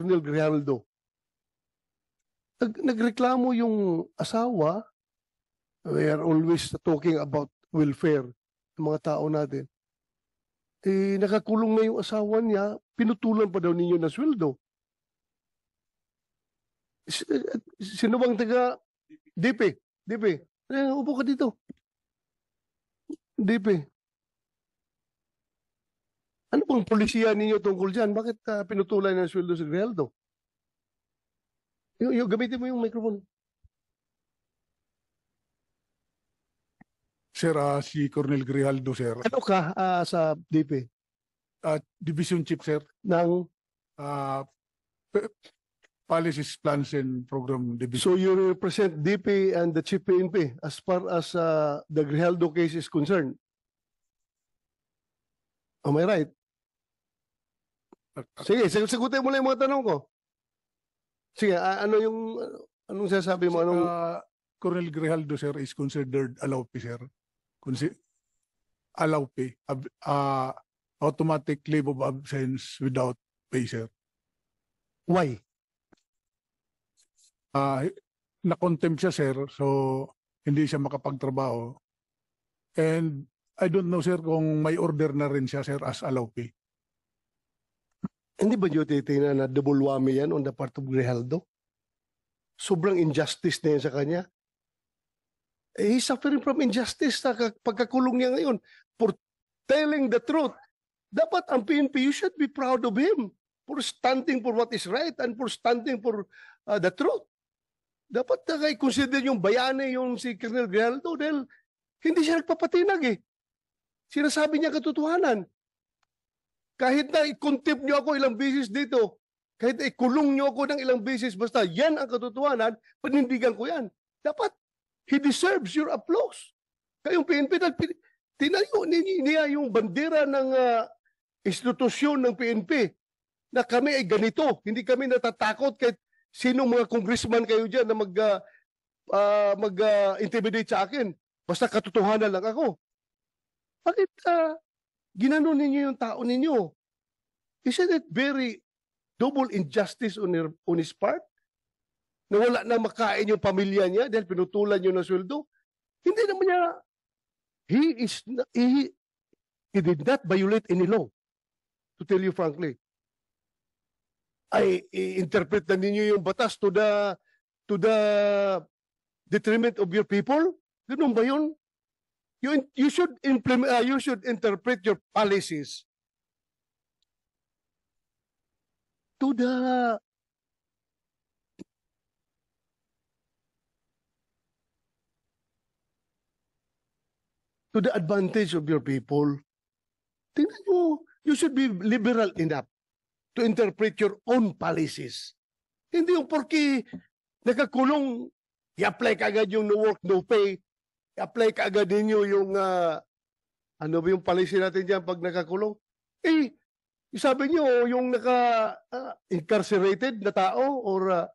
Colonel Grijaldo. Nagreklamo yung asawa. We are always talking about welfare ng mga tao natin. Nakakulong na yung asawa niya, pinutulan pa daw ninyo ng sweldo. Sino bang taga DP? DP. Upo ka dito. DP. Ano bang polisiya ninyo tungkol dyan? Bakit pinutulan ng sweldo si Grijaldo? Gamitin mo yung microphone. Sir, si Colonel Grijaldo, sir. Ano ka sa DP? Division Chief, sir. Ng? Policies, Plans, and Program Division. So you represent DP and the Chief PNP as far as the Grijaldo case is concerned? Am I right? Sige, sagutin mo lang yung mga tanong ko. Sige, anong sasabi mo? Colonel Grijaldo, sir, is considered allowpay, sir. Allowpay. Automatic leave of absence without pay, sir. Why? Na-contempt siya, sir, so hindi siya makapagtrabaho. And I don't know, sir, kung may order na rin siya, sir, as allowpay. Hindi ba nyo titingnan na double whammy yan on the part of Grijaldo? Sobrang injustice na yan sa kanya. He's suffering from injustice sa pagkakulong niya ngayon for telling the truth. Dapat ang PNP, you should be proud of him for standing for what is right and for standing for the truth. Dapat na i-consider yung bayani yung si Colonel Grijaldo dahil hindi siya nagpapatinag eh. Sinasabi niya katotohanan. Kahit na i-contempt niyo ako ilang beses dito, kahit na ikulong niyo ako ng ilang beses, basta yan ang katotohanan, panindigan ko yan. Dapat, he deserves your applause. Kayong PNP, tinayo niya yung bandera ng institusyon ng PNP na kami ay ganito. Hindi kami natatakot kahit sinong mga congressman kayo dyan na mag-intimidate sa akin. Basta katotohanan lang ako. Bakit ginanon ninyo yung tao ninyo? Isn't it very double injustice on his part? Na wala na makain yung pamilya niya dahil pinutulan niyo ng sweldo? Hindi naman niya, he did not violate any law. To tell you frankly. I-interpret na ninyo yung batas to the detriment of your people? Ganun ba yun? You should implement, you should interpret your policies to the advantage of your people. Tingnan mo, you should be liberal enough to interpret your own policies. Hindi yung porki nakakulong, i-apply ka agad yung no work, no pay, i-apply ka agad ninyo yung, ano ba yung policy natin dyan pag nakakulong? Sabi nyo, yung naka-incarcerated na tao or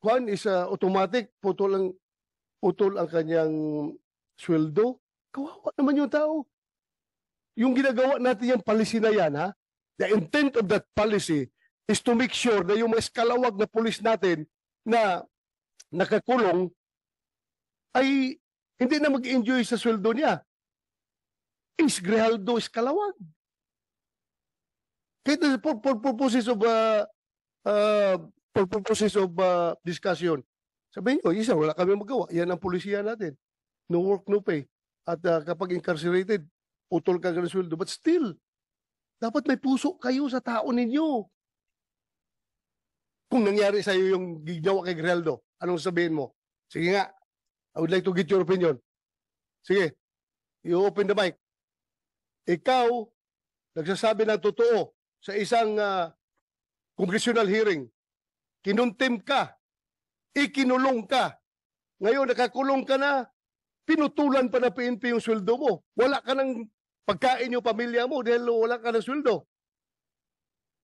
one is automatic, putol ang kanyang sweldo. Kawawa naman yung tao. Yung ginagawa natin yung policy na yan, ha? The intent of that policy is to make sure na yung mga eskalawag na pulis natin na nakakulong ay hindi na mag-enjoy sa sweldo niya. Is Grijaldo eskalawag. Kaya for purposes of discussion, sabihin nyo, isa, wala kami magawa. Yan ang polisiya natin. No work, no pay. At kapag incarcerated, utol ka ng sweldo. But still, dapat may puso kayo sa tao ninyo. Kung nangyari sa iyo yung ginawa kay Grijaldo, anong sabihin mo? Sige nga, I would like to get your opinion. Sige, you open the mic. Ikaw, nagsasabi ng totoo sa isang congressional hearing. Kinuntim ka, ikinulong ka. Ngayon, nakakulong ka na, pinutulan pa na PNP yung sweldo mo. Wala ka ng pagkain yung pamilya mo dahil wala ka ng sweldo.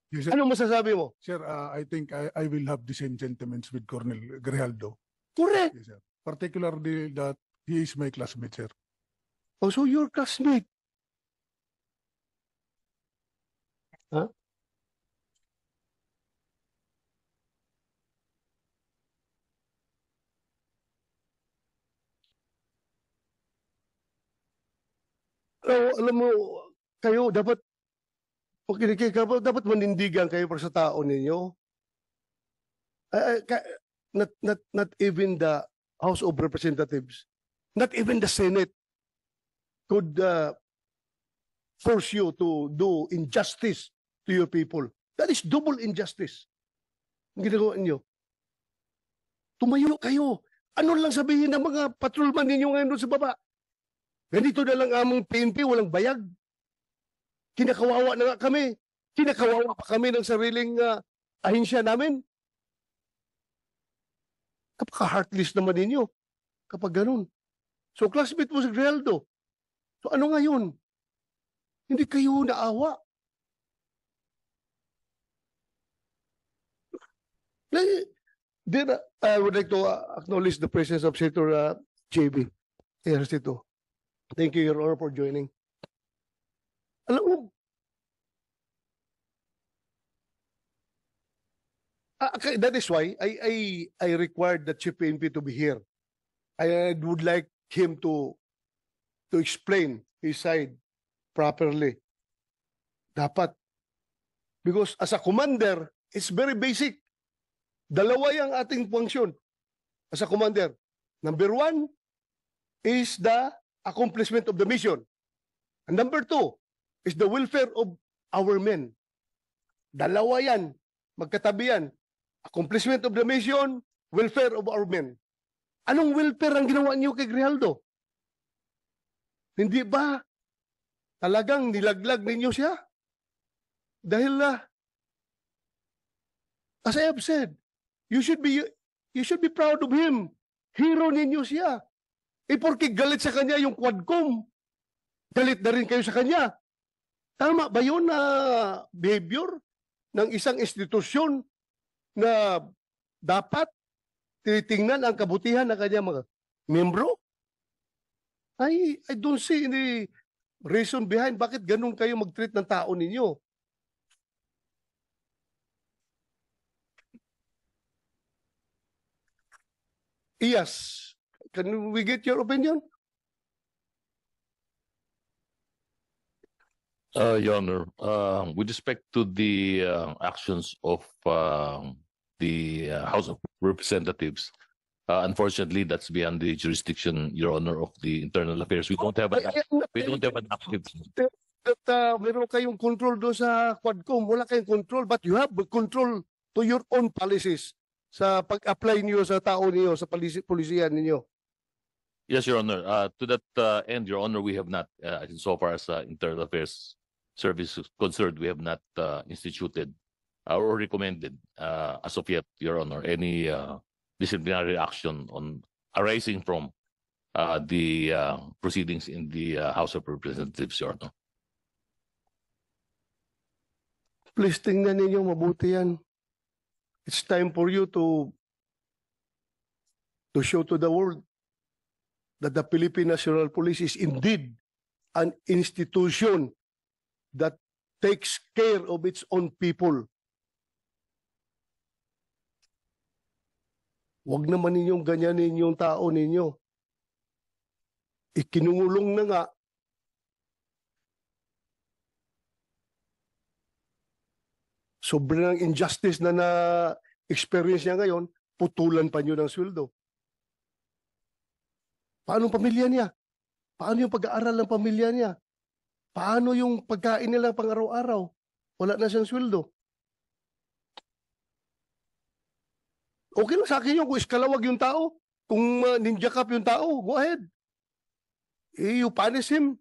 Yes, ano masasabi mo? Sir, I think I will have the same sentiments with Colonel Grijaldo. Correct. Yes, sir. Particularly that he is my classmate, sir. Oh, so your classmate. Huh? Alam mo, kayo dapat, dapat manindigan kayo para sa tao ninyo. Not even the House of Representatives, not even the Senate could force you to do injustice to your people. That is double injustice. Ang ginagawa niyo. Tumayo kayo. Ano lang sabihin ng mga patrolman ninyo ngayon doon sa baba? Ganito na lang among PNP, walang bayag. Kinakawawa na nga kami. Kinakawawa pa kami ng sariling ahensya namin. Kapaka-heartless naman ninyo kapag ganun. So, classmate mo si Grijaldo. So, ano ngayon? Hindi kayo naawa. Then, I would like to acknowledge the presence of Senator JB. Ejercito. Thank you, Your Honor, for joining. Alam mo, that is why I required the Chief PNP to be here. I would like him to explain his side properly. Dapat. Because as a commander, it's very basic. Dalawa yung ating function as a commander. Number one is the accomplishment of the mission. And number two is the welfare of our men. Dalawa yan. Magkatabi yan. Accomplishment of the mission, welfare of our men. Anong welfare ang ginawa niyo kay Grijaldo? Hindi ba talagang nilaglag ninyo siya? Dahil as I have said, you should be proud of him. Hero ninyo siya. Porke galit sa kanya yung Quadcom, galit na rin kayo sa kanya. Tama ba yun na behavior ng isang institusyon na dapat tinitingnan ang kabutihan ng kanya mga membro? I don't see any reason behind bakit ganun kayo mag-treat ng tao ninyo. Yes. Can we get your opinion? Your Honor, with respect to the actions of the House of Representatives, unfortunately, that's beyond the jurisdiction, Your Honor, of the Internal Affairs. We don't have an active. That meron kayong control doon sa Quadcom. Wala kayong control, but you have control to your own policies sa pag-apply niyo sa tao niyo, sa polisiyan niyo. Yes, Your Honor. To that end, Your Honor, we have not, so far as Internal Affairs Service is concerned, we have not instituted or recommended as of yet, Your Honor, any disciplinary action on arising from the proceedings in the House of Representatives, Your Honor. Please tingnan ninyo mabuti yan. It's time for you to show to the world that the Philippine National Police is indeed an institution that takes care of its own people. Huwag naman ninyong ganyanin yung tao ninyo. Ikinungulong na nga. Sobrang injustice na na-experience niya ngayon, putulan pa niyo ng sweldo. Paano ang pamilya niya? Paano yung pag-aaral ng pamilya niya? Paano yung pagkain nila pang araw-araw? Wala na siyang sweldo. Okay lang sa akin yun kung iskalawag yung tao. Kung ninja cup yung tao, go ahead. You punish him.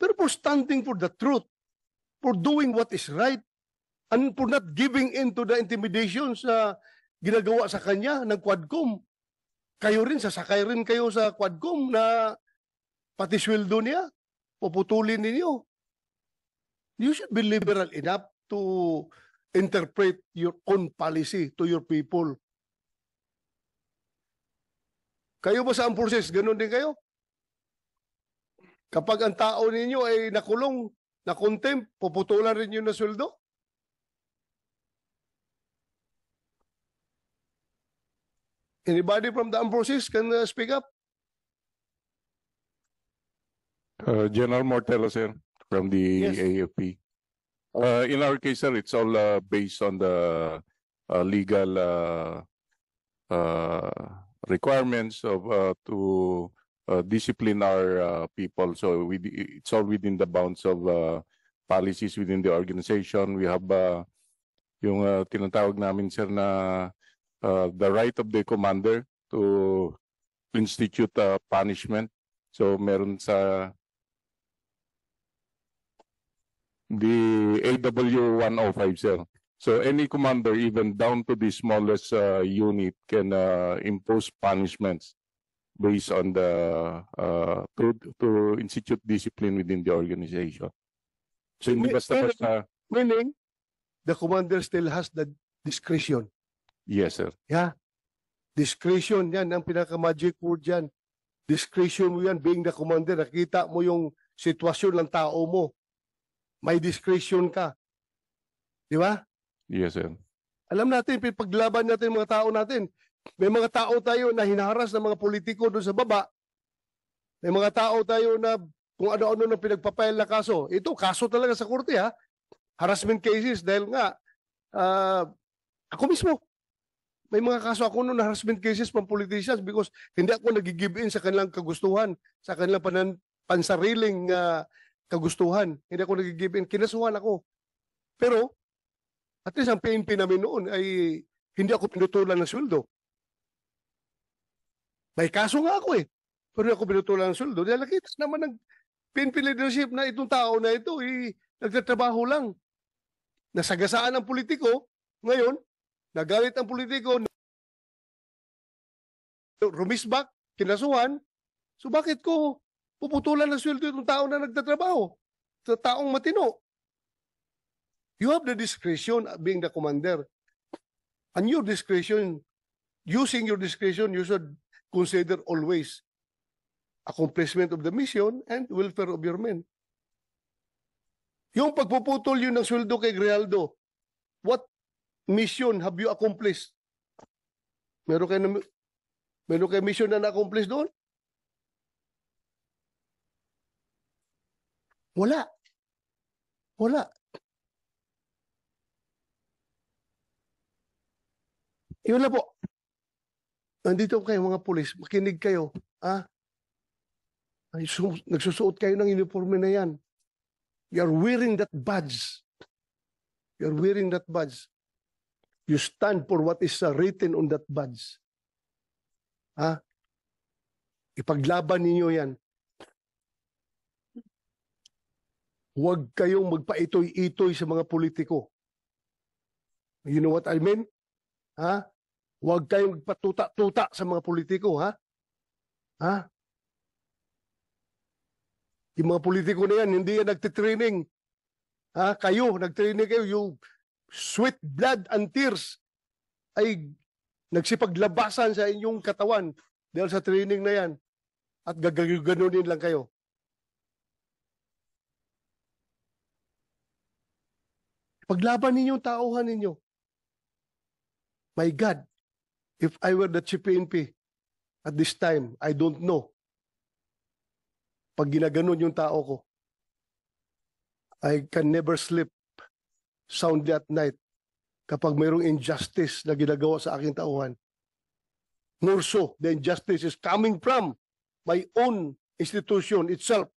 Pero for standing for the truth, for doing what is right, and for not giving in to the intimidations na ginagawa sa kanya ng Quadcom, kayo rin, sasakay rin kayo sa Quadcom na pati sweldo niya, puputulin ninyo. You should be liberal enough to interpret your own policy to your people. Kayo ba sa armed forces, ganun din kayo? Kapag ang tao ninyo ay nakulong, na-contempt, puputulan rin yun na sweldo? Anybody from the armed forces can speak up? General Mortello, sir, from the Yes. AFP. In our case, sir, it's all based on the legal requirements of to discipline our people. So it's all within the bounds of policies within the organization. We have yung tinatawag namin, sir, na the right of the commander to institute punishment. So meron sa the AW 105, sir. So any commander, even down to the smallest unit, can impose punishments based on the to institute discipline within the organization. So hindi basta-basta. Meaning, the commander still has the discretion. Yes, sir. Yeah. Discretion, yan ang pinaka-magic word yan. Discretion mo yan, being the commander, nakita mo yung sitwasyon ng tao mo. May discretion ka. Di ba? Yes, sir. Alam natin, paglaban natin mga tao natin. May mga tao tayo na hinaharas ng mga politiko doon sa baba. May mga tao tayo na kung ano-ano na pinagpapail na kaso. Ito, kaso talaga sa korte, ha? Harassment cases dahil nga, ako mismo, may mga kaso ako noon na harassment cases from politicians because hindi ako nag-give in sa kanilang kagustuhan, sa kanilang pansariling kagustuhan. Hindi ako nag-give in. Kinasuhan ako. Pero, at least ang PNP namin noon ay hindi ako pinutulan ng sweldo. May kaso nga ako eh. Pero hindi ako pinutulan ng sweldo. Dahil nakita naman ng PNP leadership na itong tao na ito nagtatrabaho lang. Nasagasaan ang politiko. Ngayon, nagalit ang politiko. Rumisbak, kinasuhan. So bakit ko puputulan ng sweldo itong tao na nagtatrabaho? Sa taong matino. You have the discretion being the commander. And your discretion, using your discretion, you should consider always accomplishment of the mission and welfare of your men. Yung pagpuputol yun ng sweldo kay Grijaldo, what mission have you accomplished? Meron kayo mission na na-accomplish doon? Wala. Wala. Yun na po. Nandito kayo mga pulis, makinig kayo. Nagsusuot kayo ng uniforme na yan. You are wearing that badge. You are wearing that badge. You stand for what is written on that badge. Ipaglaban ninyo yan. Huwag kayong magpaitoy-itoy sa mga politiko. You know what I mean? Huwag kayong magpatuta-tuta sa mga politiko, Yung mga politiko na yan, hindi yan nagtitraining. Kayo, nagtraining kayo, yung sweat, blood, and tears ay nagsipaglabasan sa inyong katawan dahil sa training na yan. At gaganunin lang kayo. Paglaban ninyo, tauhan ninyo. My God, if I were the Chief PNP at this time, I don't know. Pag ginaganon yung tao ko, I can never sleep soundly at night kapag mayroong injustice na ginagawa sa aking tauhan. More so, the injustice is coming from my own institution itself.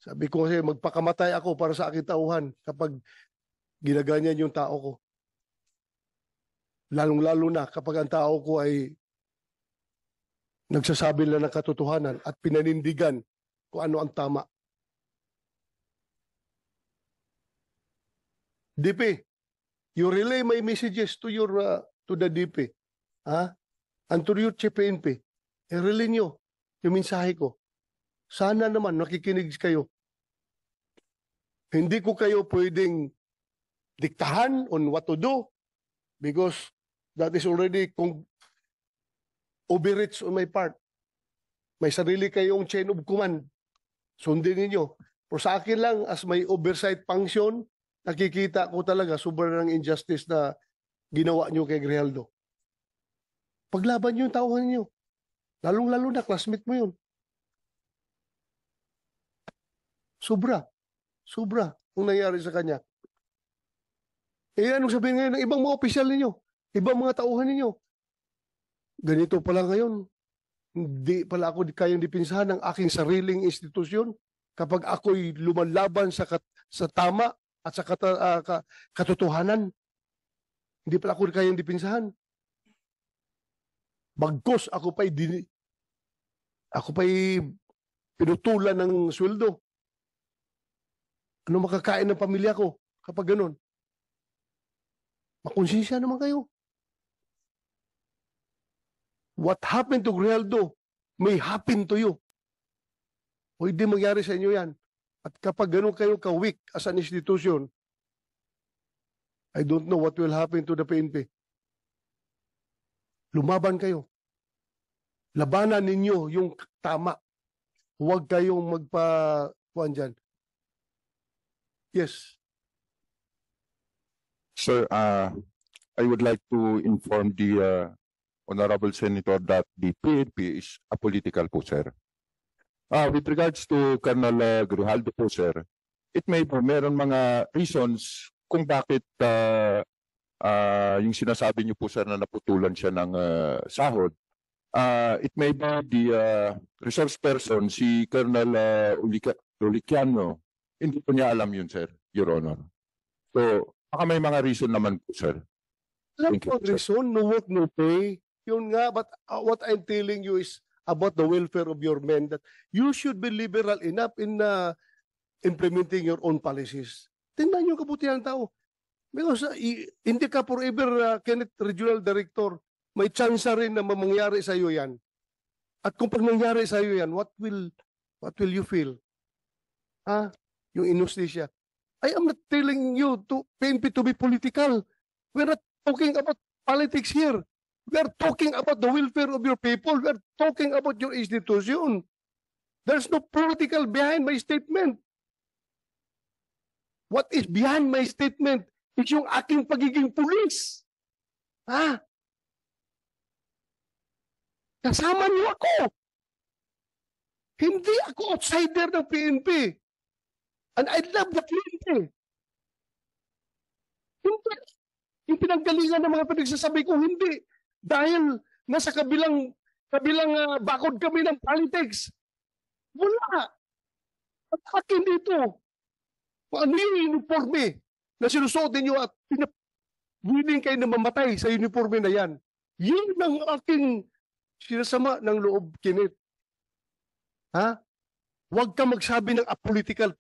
Sabi ko kasi magpakamatay ako para sa aking tauhan kapag ginaganyan yung tao ko. Lalong-lalo na kapag ang tao ko ay nagsasabi lang ng katotohanan at pinanindigan kung ano ang tama. DP, you relay my messages to the DP. And to your Chief PNP. I-relay nyo yung mensahe ko. Sana naman nakikinig kayo. Hindi ko kayo pwedeng diktahan on what to do because that is already overreach on my part. May sarili kayong chain of command. Sundin ninyo. Pero sa akin lang, as may oversight function, nakikita ko talaga sobrang injustice na ginawa nyo kay Grijaldo. Paglaban nyo yung tauhan nyo. Lalong-lalo na, classmate mo yun. Sobra. Sobra ang nangyari sa kanya. Eh, anong sabihin ngayon ng ibang mga opisyal ninyo? Ibang mga tauhan ninyo? Ganito pala ngayon. Hindi pala ako kayang dipinsahan ng aking sariling institusyon kapag ako'y lumalaban sa tama at sa katotohanan. Hindi pala ako kayang dipinsahan. Bagkos ako pa'y pinutulan ng sweldo. Ano makakain ng pamilya ko kapag ganun? Makonsensya naman kayo. What happened to Grijaldo may happen to you. Pwede mangyari sa inyo yan. At kapag ganun kayo ka-weak as an institution, I don't know what will happen to the PNP. Lumaban kayo. Labanan ninyo yung tama. Huwag kayong magpa-kuan dyan. Yes. Sir, I would like to inform the Honorable Senator that the PNP is apolitical po, sir. With regards to Colonel Grijaldo po, sir, it may be meron mga reasons kung bakit yung sinasabi niyo po, sir, na naputulan siya ng sahod. It may be the resource person, si Colonel Uliciano. Hindi po niya alam yun, sir, Your Honor. So, baka may mga reason naman po, sir. Alam Thank you, ko, sir. reason, no work, no pay. Yun nga, but what I'm telling you is about the welfare of your men, that you should be liberal enough in implementing your own policies. Tingnan yung kabutihan ng tao. Because hindi ka forever, Kenneth, Regional Director, may chance rin na mangyari sa iyo yan. At kung pag nangyari sa iyo yan, what will you feel? Yung inustisya. I am not telling you to PNP to be political. We're not talking about politics here. We're talking about the welfare of your people. We're talking about your institution. There's no political behind my statement. What is behind my statement is yung aking pagiging pulis. Kasama niyo ako. Hindi ako outsider ng PNP. And I love the PNP. Hindi. Yung pinanggalingan ng mga pinagsasabi ko, hindi. Dahil nasa kabilang bakod kami ng politics. Wala. At akin dito. Kung ano yung uniforme na sinusuot ninyo at willing kayo na mamatay sa uniforme na yan. Yun ang aking sinasama ng loob, Kenneth. Huwag ka magsabi ng apolitical.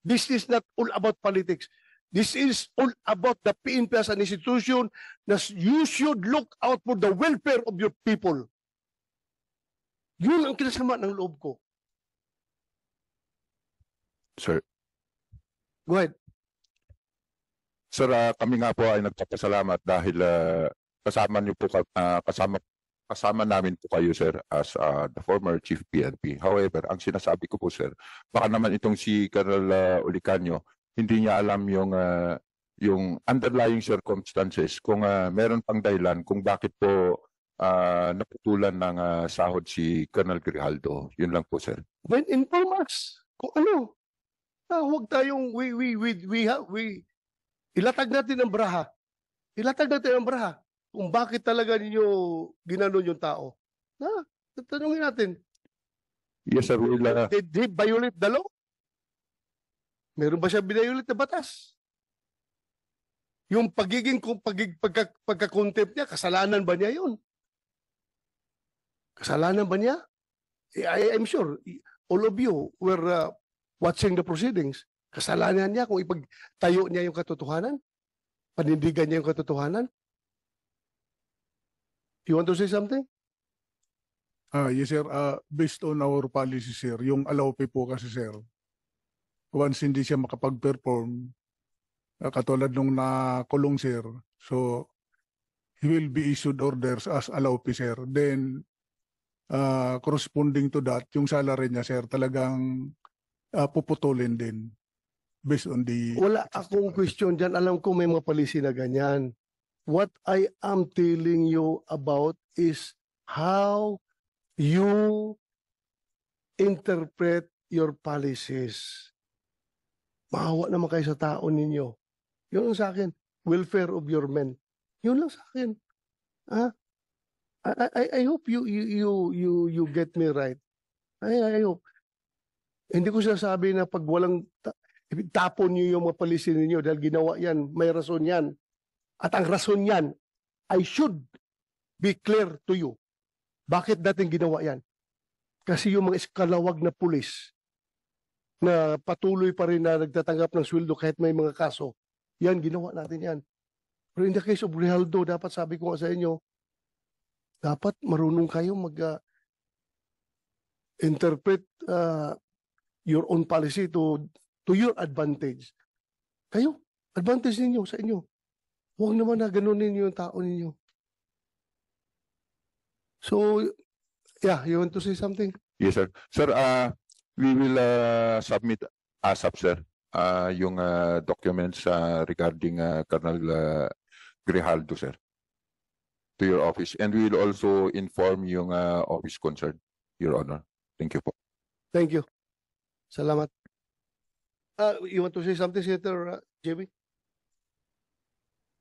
This is not all about politics. This is all about the PNP as an institution that you should look out for the welfare of your people. Yun ang kinasama ng loob ko. Sir. Go ahead. Sir, kami nga po ay nagpapasalamat dahil kasama niyo po kasama namin po kayo, sir, as the former chief PNP. However, ang sinasabi ko po, sir, baka naman itong si Colonel Ulicanio, hindi niya alam yung underlying circumstances kung meron pang dahilan kung bakit po naputulan ng sahod si Colonel Grijaldo. Yun lang po, sir. Then inform us kung ano. Huwag tayong ilatag natin ang braha. Ilatag natin ang braha kung bakit talaga ninyo ginanon yung tao. Tatanungin natin. Yes, sir. Did he violate the law? Meron ba siya binayulit na batas? Yung pagka-contempt niya, kasalanan ba niya yun? Kasalanan ba niya? I'm sure all of you were watching the proceedings. Kasalanan niya kung ipagtayo niya yung katotohanan? Panindigan niya yung katotohanan? You want to say something? Yes, sir. Based on our policy, sir, yung allowpay po kasi, sir, once hindi siya makapag-perform, katulad nung nakulong, sir, so he will be issued orders as allowpay, sir. Then, corresponding to that, yung salary niya, sir, talagang puputulin din based on the... Wala akong question dyan. Alam ko may mga policy na ganyan. What I am telling you about is how you interpret your policies. Maawa naman kayo sa tao ninyo. Yun lang sa akin. Welfare of your men. Yun lang sa akin. Ah, I hope you get me right. I hope. Hindi ko sinasabi na pag walang tapon niyo yung mga palisin ninyo dahil ginawa yan, may rason yan. At ang rason yan, I should be clear to you. Bakit natin ginawa yan? Kasi yung mga iskalawag na pulis na patuloy pa rin na nagtatanggap ng sweldo kahit may mga kaso, yan, ginawa natin yan. Pero in the case of Rijaldo, dapat sabi ko nga sa inyo, dapat marunong kayo mag-interpret your own policy to your advantage. Kayo, advantage ninyo sa inyo. Huwag naman na ganunin yung tao ninyo. So, yeah, you want to say something? Yes, sir. Sir, we will submit ASAP, sir, yung documents regarding Colonel Grijaldo, sir, to your office. And we will also inform yung office concerned, Your Honor. Thank you po. Thank you. Salamat. You want to say something, Senator JB?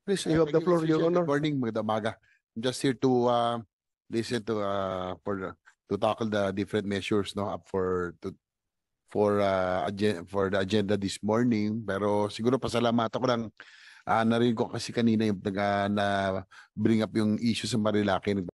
Please, you have the floor, Your Honor. Good morning, magandang umaga. I'm just here to listen to to tackle the different measures no up for the agenda this morning. Pero siguro pasalamatan ko lang narinig ko kasi kanina yung na bring up yung issue sa Marilaki.